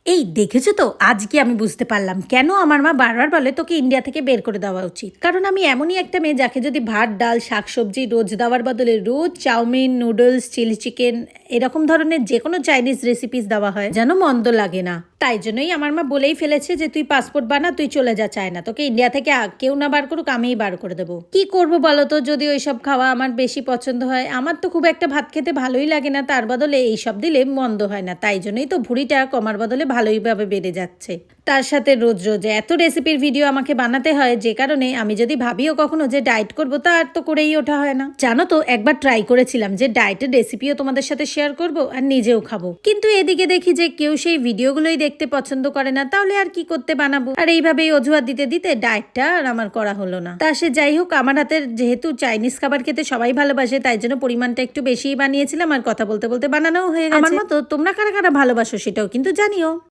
এই দেখেছো তো, আজকে আমি বুঝতে পারলাম কেন আমার মা বারবার বলে তোকে ইন্ডিয়া থেকে বের করে দেওয়া উচিত। কারণ আমি এমনই একটা মেয়ে যাকে যদি ভাত ডাল শাকসবজি রোজ দেওয়ার বদলে রোজ চাউমিন নুডলস চিলি চিকেন এরকম ধরনের যে কোনো চাইনিজ রেসিপিস দেওয়া হয় যেন মন্দ লাগে না। তাই জন্যই আমার মা বলেই ফেলেছে যে তুই পাসপোর্ট বানা, তুই চলে যা চায়না, তোকে ইন্ডিয়া থেকে কেউ না বার করুক, আমিই বার করে দেবো। কি করবো বলো তো, যদি ওইসব খাওয়া আমার বেশি পছন্দ হয়। আমার তো খুব একটা ভাত খেতে ভালোই লাগে না, তার বদলে এইসব দিলে মন্দ হয় না। তাই জন্যই তো ভুঁড়িটা কমার বদলে ভালোইভাবে বেড়ে যাচ্ছে। তার সাথে রোজ রোজ এত রেসিপির ভিডিও আমাকে বানাতে হয়, যে কারণে আমি যদি ভাবিও কখনো যে ডায়েট করবো তা আর তো করেই ওঠা হয় না। জানো তো, একবার ট্রাই করেছিলাম যে ডায়েটের রেসিপিও তোমাদের সাথে শেয়ার করব আর নিজেও খাবো, কিন্তু এদিকে দেখি যে কেউ সেই ভিডিওগুলোই দেখতে পছন্দ করে না, তাহলে আর কি করতে বানাবো। আর এইভাবেই অজুহাত দিতে দিতে ডায়েটটা আর আমার করা হলো না। তা সে যাই হোক, আমার হাতের যেহেতু চাইনিজ খাবার খেতে সবাই ভালোবাসে, তাই জন্য পরিমাণটা একটু বেশিই বানিয়েছিলাম আর কথা বলতে বলতে বানানোও হয়ে গেছে। আমার মতো তোমরা কারা কারা ভালোবাসো সেটাও কিন্তু জানিও।